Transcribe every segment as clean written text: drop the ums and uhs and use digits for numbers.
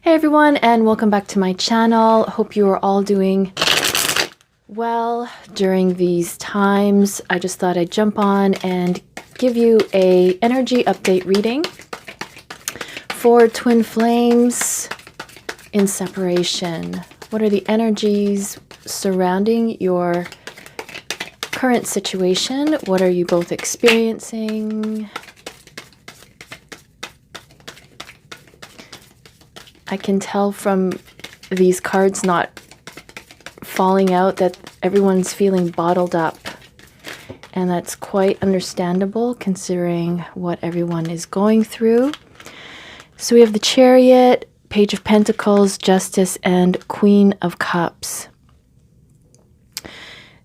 Hey everyone, and welcome back to my channel. Hope you are all doing well during these times. I just thought I'd jump on and give you a energy update reading for twin flames in separation. What are the energies surrounding your current situation? What are you both experiencing? I can tell from these cards not falling out that everyone's feeling bottled up. And that's quite understandable considering what everyone is going through. So we have the Chariot, Page of Pentacles, Justice, and Queen of Cups.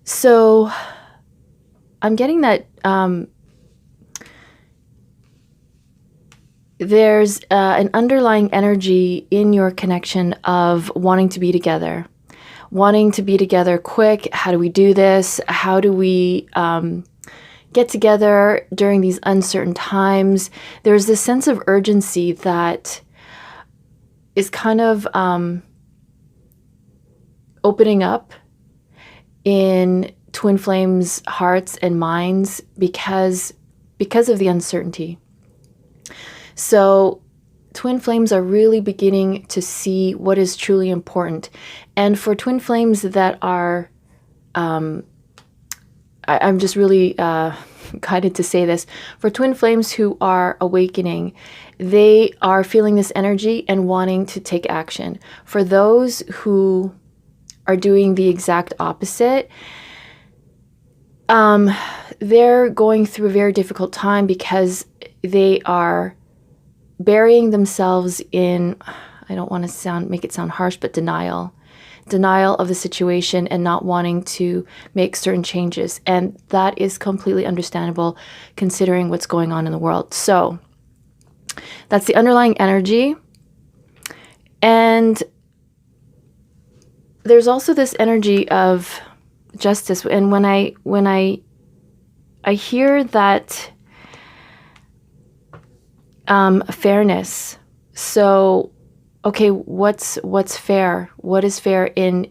So I'm getting that there's an underlying energy in your connection of wanting to be together quick. How do we do this? How do we get together during these uncertain times? There's this sense of urgency that is kind of opening up in twin flames' hearts and minds because of the uncertainty. So twin flames are really beginning to see what is truly important. And for twin flames that are, I'm just really guided to say this, for twin flames who are awakening, they are feeling this energy and wanting to take action. For those who are doing the exact opposite, they're going through a very difficult time because they are burying themselves in, I don't want to make it sound harsh, but denial of the situation and not wanting to make certain changes. And that is completely understandable considering what's going on in the world. So that's the underlying energy. And there's also this energy of justice. And when I hear that fairness. So, okay, what's fair? What is fair in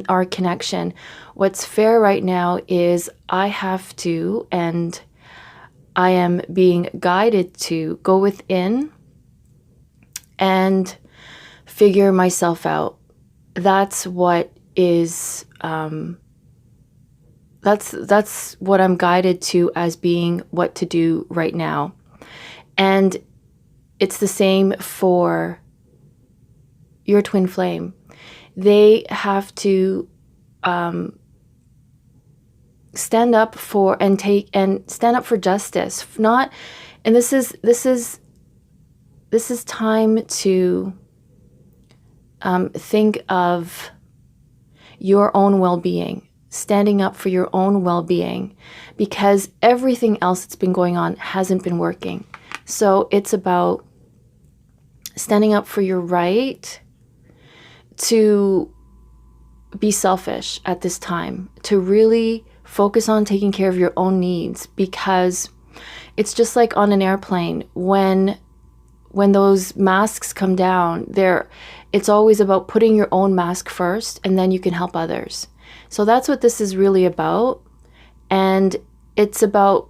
our connection? What's fair right now is I have to, and I am being guided to go within and figure myself out. That's what is, that's what I'm guided to as being what to do right now. And it's the same for your twin flame. They have to stand up for justice. And this is time to think of your own well-being, standing up for your own well-being, because everything else that's been going on hasn't been working. So it's about standing up for your right to be selfish at this time, to really focus on taking care of your own needs, because it's just like on an airplane, when those masks come down, it's always about putting your own mask first, and then you can help others. So that's what this is really about. And it's about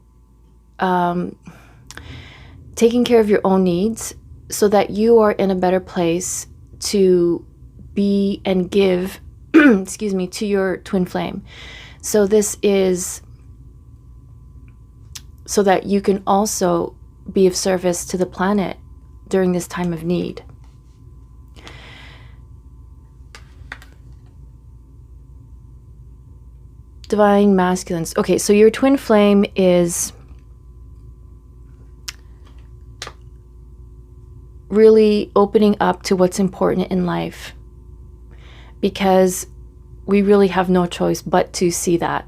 taking care of your own needs so that you are in a better place to be and give, excuse me, to your twin flame. So this is so that you can also be of service to the planet during this time of need. Divine masculines. Okay, so your twin flame is really opening up to what's important in life, because we really have no choice but to see that.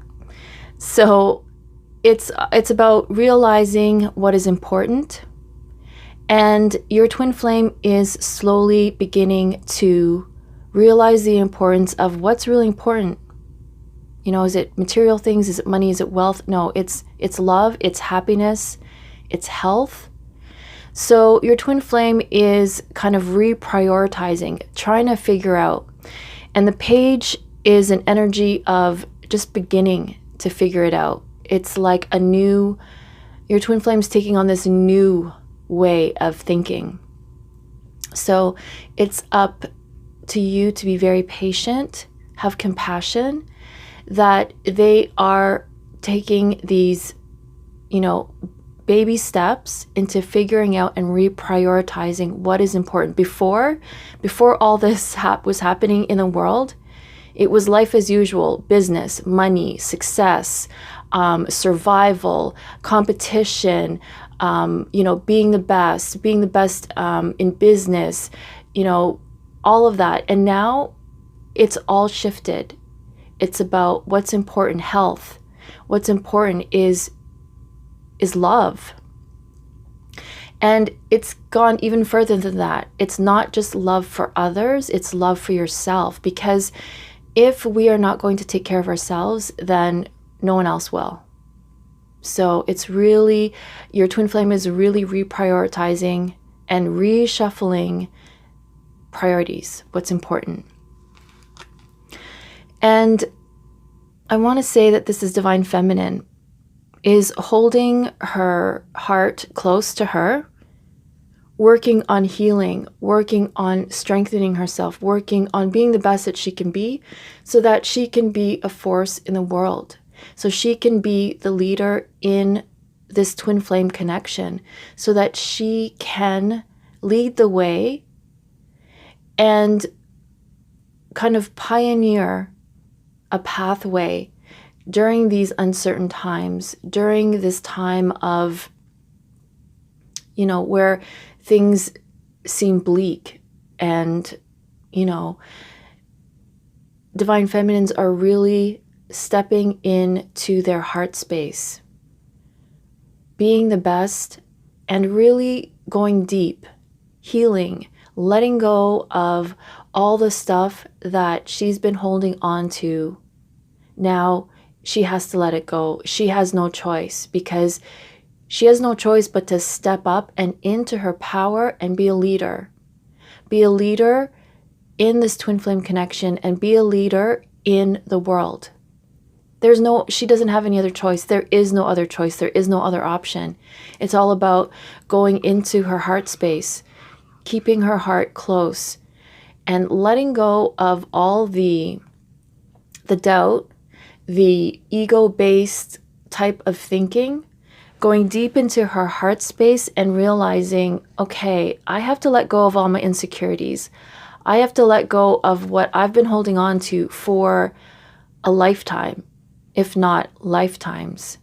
So it's about realizing what is important, and your twin flame is slowly beginning to realize the importance of what's really important. You know, is it material things? Is it money? Is it wealth? No, it's love, it's happiness, it's health. So your twin flame is kind of reprioritizing, trying to figure out. And the page is an energy of just beginning to figure it out. It's like your twin flame's taking on this new way of thinking. So it's up to you to be very patient, have compassion, that they are taking these, baby steps into figuring out and reprioritizing what is important. Before all this was happening in the world, it was life as usual: business, money, success, survival, competition, being the best in business, all of that. And now it's all shifted. It's about what's important: health. What's important is love. And it's gone even further than that. It's not just love for others, it's love for yourself. Because if we are not going to take care of ourselves, then no one else will. So it's really, your twin flame is really reprioritizing and reshuffling priorities, what's important. And I want to say that this is Divine Feminine, is holding her heart close to her, working on healing, working on strengthening herself, working on being the best that she can be, so that she can be a force in the world. So she can be the leader in this twin flame connection, so that she can lead the way and kind of pioneer a pathway during these uncertain times, during this time of, where things seem bleak. And, Divine Feminines are really stepping into their heart space, being the best, and really going deep, healing, letting go of all the stuff that she's been holding on to. Now she has to let it go. She has no choice, because she has no choice but to step up and into her power and be a leader. Be a leader in this twin flame connection, and be a leader in the world. She doesn't have any other choice. There is no other choice. There is no other option. It's all about going into her heart space, keeping her heart close, and letting go of all the doubt, the ego-based type of thinking, going deep into her heart space and realizing, okay, I have to let go of all my insecurities. I have to let go of what I've been holding on to for a lifetime, if not lifetimes.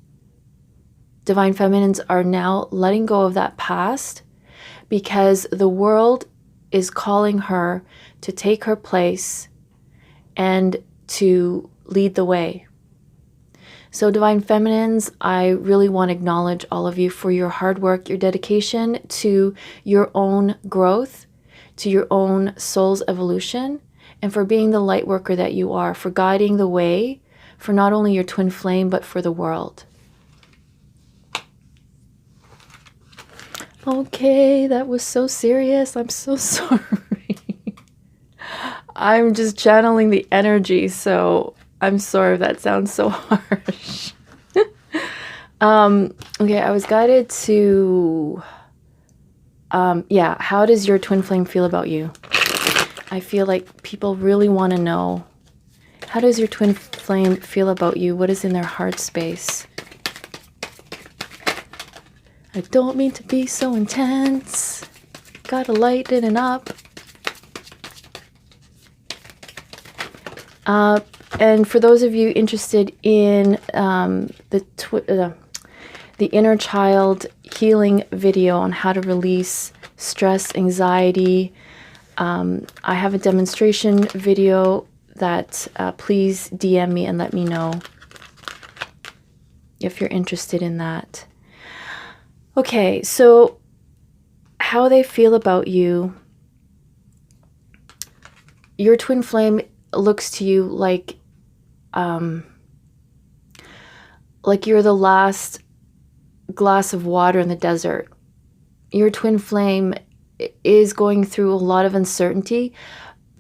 Divine Feminines are now letting go of that past, because the world is calling her to take her place and to lead the way. So Divine Feminines, I really want to acknowledge all of you for your hard work, your dedication to your own growth, to your own soul's evolution, and for being the light worker that you are, for guiding the way for not only your twin flame, but for the world. Okay, that was so serious. I'm so sorry. I'm just channeling the energy, so I'm sorry if that sounds so harsh. Okay, I was guided to, how does your twin flame feel about you? I feel like people really want to know, how does your twin flame feel about you? What is in their heart space? I don't mean to be so intense. Gotta lighten it up. And for those of you interested in the inner child healing video on how to release stress, anxiety, I have a demonstration video that please DM me and let me know if you're interested in that. Okay, so how they feel about you. Your twin flame looks to you like you're the last glass of water in the desert. your twin flame is going through a lot of uncertainty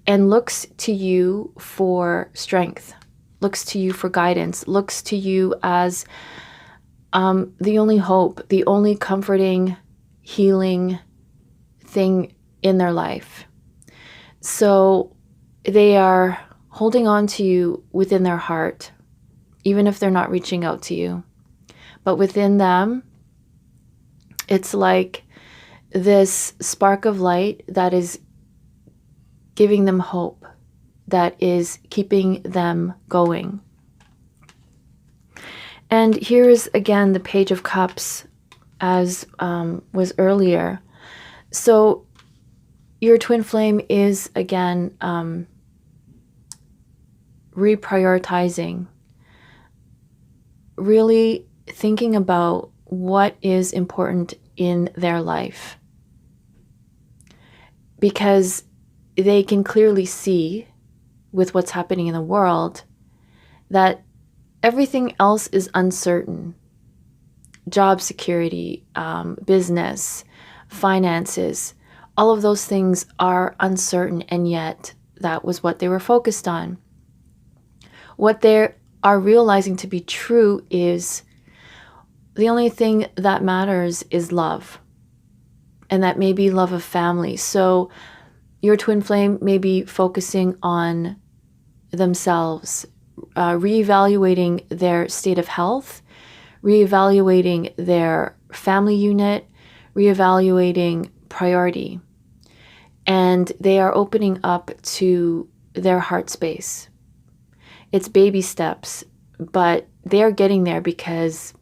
and looks to you for strength, looks to you for guidance, looks to you as the only hope, the only comforting, healing thing in their life. So they are holding on to you within their heart, even if they're not reaching out to you. But within them, it's like this spark of light that is giving them hope, that is keeping them going. And here is again the Page of Cups, as was earlier. So your twin flame is again reprioritizing, really thinking about what is important in their life, because they can clearly see with what's happening in the world that everything else is uncertain. Job security, business, finances, all of those things are uncertain, and yet that was what they were focused on. What they are realizing to be true is the only thing that matters is love, and that may be love of family. So your twin flame may be focusing on themselves, reevaluating their state of health, reevaluating their family unit, reevaluating priority. And they are opening up to their heart space. It's baby steps, but they're getting there because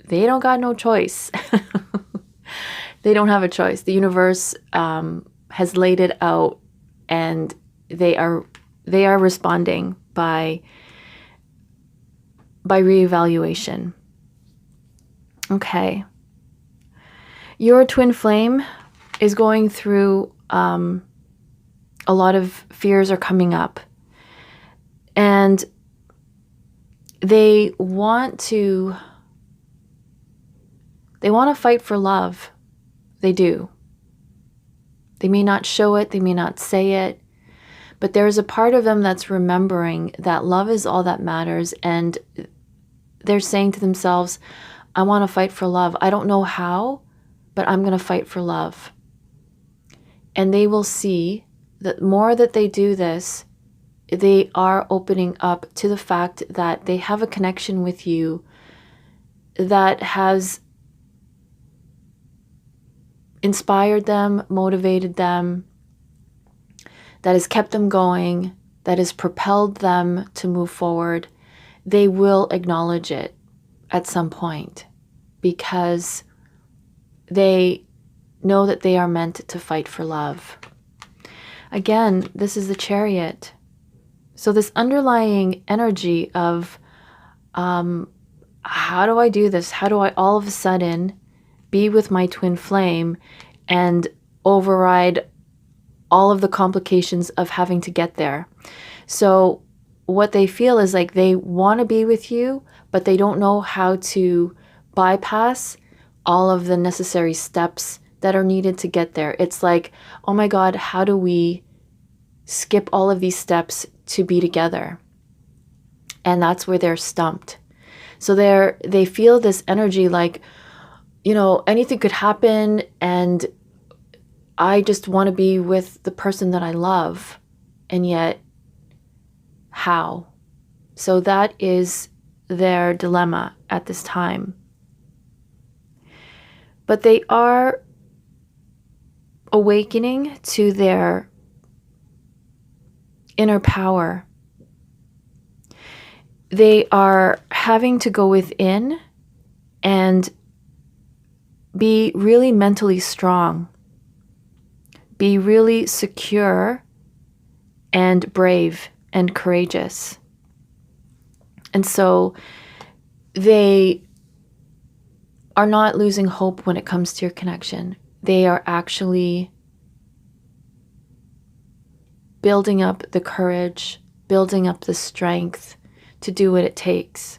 they don't got no choice. They don't have a choice. The universe has laid it out, and they are responding by reevaluation. Okay. Your twin flame is going through a lot of fears are coming up, and they want to fight for love. They do. They may not show it, they may not say it, but there's a part of them that's remembering that love is all that matters, and they're saying to themselves, I want to fight for love. I don't know how, but I'm going to fight for love. And they will see that more that they do this, they are opening up to the fact that they have a connection with you that has inspired them, motivated them, that has kept them going, that has propelled them to move forward. They will acknowledge it at some point because they know that they are meant to fight for love. Again, this is the Chariot. So this underlying energy of how do I do this? How do I all of a sudden be with my twin flame and override all of the complications of having to get there? So what they feel is like they want to be with you, but they don't know how to bypass all of the necessary steps that are needed to get there. It's like, oh my God, how do we skip all of these steps to be together? And that's where they're stumped. So they feel this energy like, you know, anything could happen, and I just want to be with the person that I love, and yet how? So that is their dilemma at this time. But they are awakening to their inner power. They are having to go within and be really mentally strong, be really secure and brave and courageous. And so they are not losing hope when it comes to your connection. They are actually building up the courage, building up the strength to do what it takes.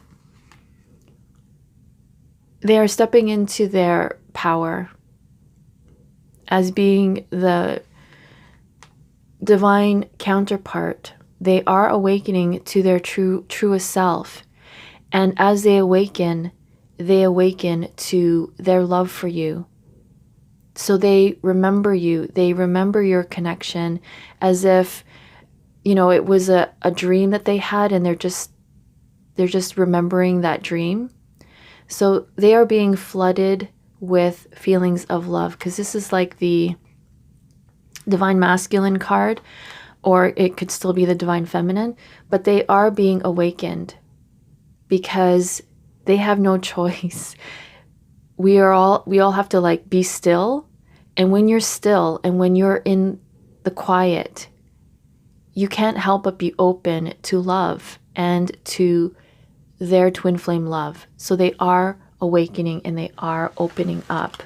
They are stepping into their power. as being the divine counterpart. They are awakening to their truest self. And as they awaken to their love for you. So they remember you. They remember your connection as if, it was a dream that they had, and they're just remembering that dream. So they are being flooded with feelings of love, because this is like the divine masculine card, or it could still be the divine feminine, but they are being awakened because they have no choice. We all have to like be still. And when you're still and when you're in the quiet, you can't help but be open to love and to their twin flame love. So they are awakening and they are opening up.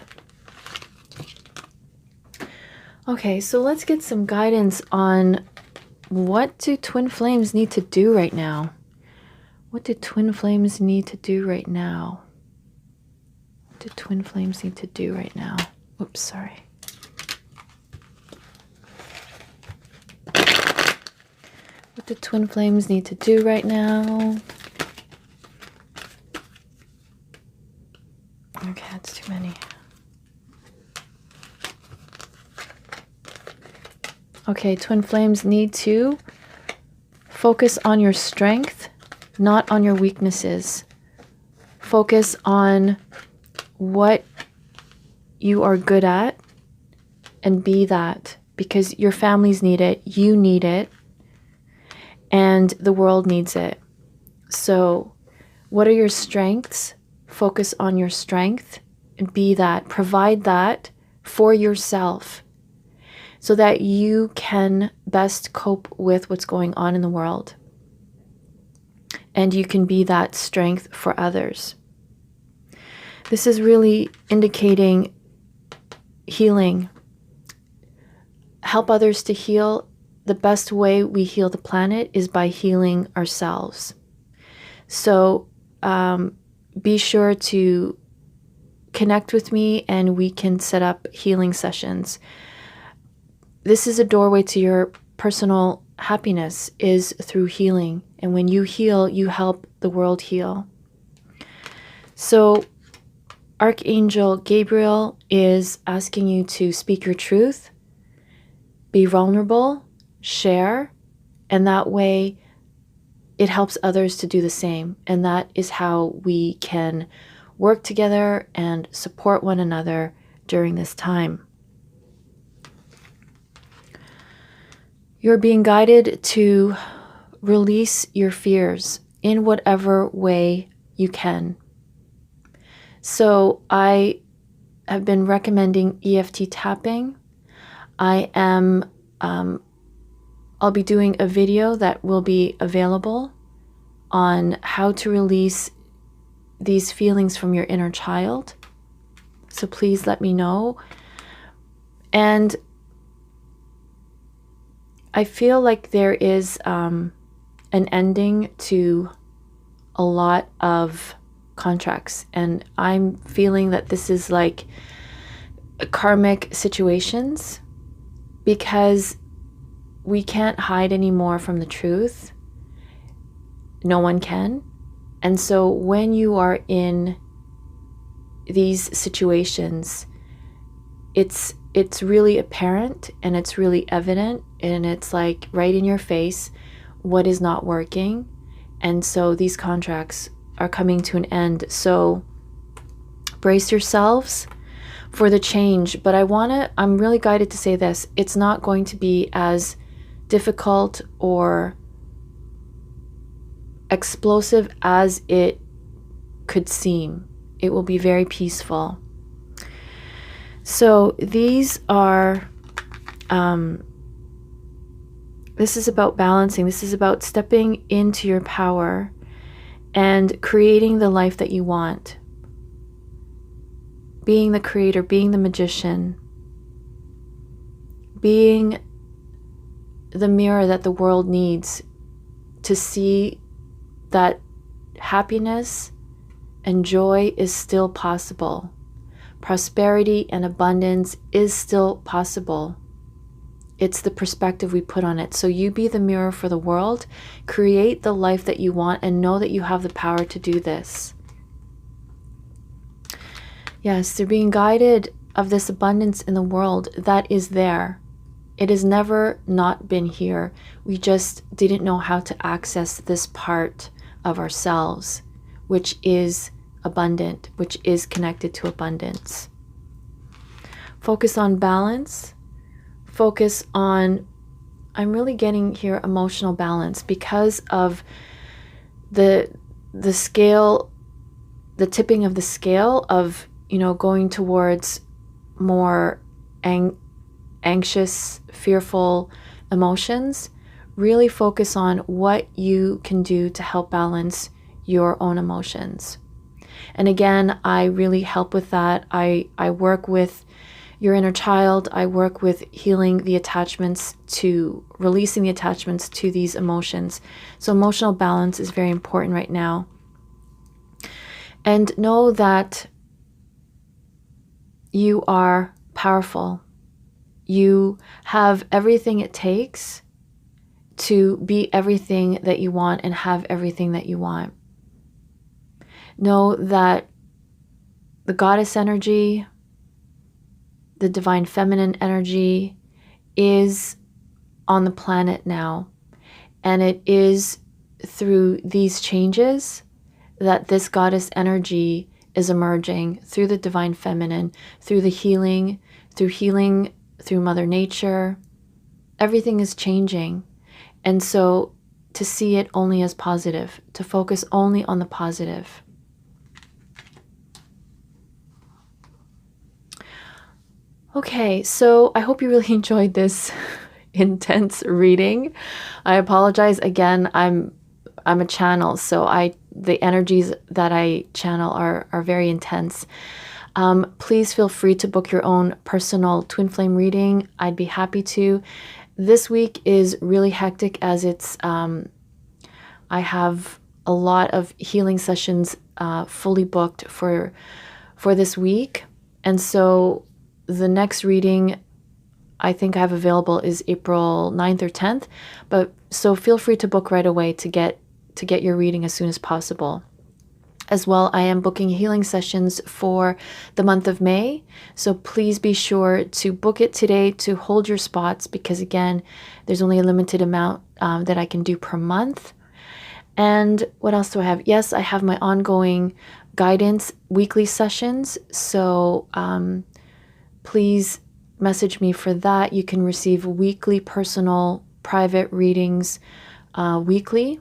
Okay, so let's get some guidance on what do twin flames need to do right now? What do twin flames need to do right now? What do twin flames need to do right now? Oops, sorry. What do twin flames need to do right now? Okay, that's too many. Okay, twin flames need to focus on your strength, not on your weaknesses. Focus on what you are good at and be that, because your families need it, you need it, and the world needs it. So what are your strengths? Focus on your strength and be that. Provide that for yourself so that you can best cope with what's going on in the world. And you can be that strength for others. This is really indicating healing. Help others to heal. The best way we heal the planet is by healing ourselves. So be sure to connect with me and we can set up healing sessions. This is a doorway to your personal happiness, is through healing. And when you heal, you help the world heal. So Archangel Gabriel is asking you to speak your truth, be vulnerable, share, and that way it helps others to do the same. And that is how we can work together and support one another during this time. You're being guided to release your fears in whatever way you can. So I have been recommending EFT tapping. I'll be doing a video that will be available on how to release these feelings from your inner child. So please let me know. And I feel like there is an ending to a lot of contracts, and I'm feeling that this is like karmic situations, because we can't hide anymore from the truth. No one can. And so when you are in these situations, it's really apparent and it's really evident, and it's like right in your face what is not working. And so these contracts are coming to an end. So brace yourselves for the change. But I'm really guided to say this: it's not going to be as difficult or explosive as it could seem. It will be very peaceful. So these are, this is about balancing. This is about stepping into your power and creating the life that you want. Being the creator, being the magician, being the mirror that the world needs to see that happiness and joy is still possible. Prosperity and abundance is still possible. It's the perspective we put on it. So you be the mirror for the world, create the life that you want, and know that you have the power to do this. Yes, they're being guided of this abundance in the world that is there. It has never not been here. We just didn't know how to access this part of ourselves, which is abundant, which is connected to abundance. Focus on balance. Focus on, I'm really getting here emotional balance because of the scale, the tipping of the scale of, going towards more anxious, fearful emotions. Really focus on what you can do to help balance your own emotions. And again, I really help with that. I work with your inner child. I work with healing the attachments, to releasing the attachments to these emotions. So emotional balance is very important right now. And know that you are powerful. You have everything it takes to be everything that you want and have everything that you want. Know that the goddess energy, the divine feminine energy is on the planet now. And it is through these changes that this goddess energy is emerging, through the divine feminine, through the healing, through Mother Nature. Everything is changing. And so to see it only as positive, to focus only on the positive. Okay, so I hope you really enjoyed this intense reading. I apologize again. I'm a channel, so the energies that I channel are very intense. Please feel free to book your own personal twin flame reading. I'd be happy to. This week is really hectic as it's I have a lot of healing sessions fully booked for this week, and so the next reading I think I have available is April 9th or 10th, but so feel free to book right away to get your reading as soon as possible. As well, I am booking healing sessions for the month of May, so please be sure to book it today to hold your spots, because again, there's only a limited amount that I can do per month. And what else do I have? Yes, I have my ongoing guidance weekly sessions, so please message me for that. You can receive weekly personal private readings weekly.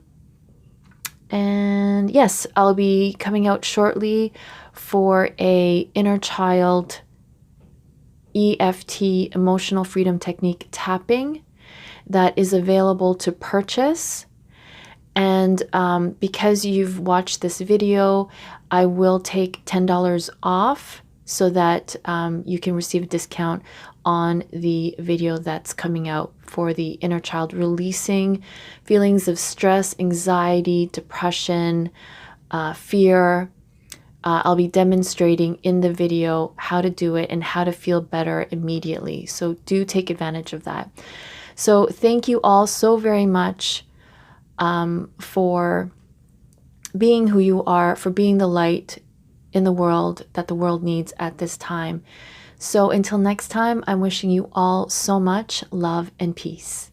And yes, I'll be coming out shortly for a inner child EFT emotional freedom technique tapping that is available to purchase. And because you've watched this video, I will take $10 off so that you can receive a discount on the video that's coming out for the inner child, releasing feelings of stress, anxiety, depression, fear. I'll be demonstrating in the video how to do it and how to feel better immediately. So do take advantage of that. So thank you all so very much for being who you are, for being the light in the world that the world needs at this time. So until next time, I'm wishing you all so much love and peace.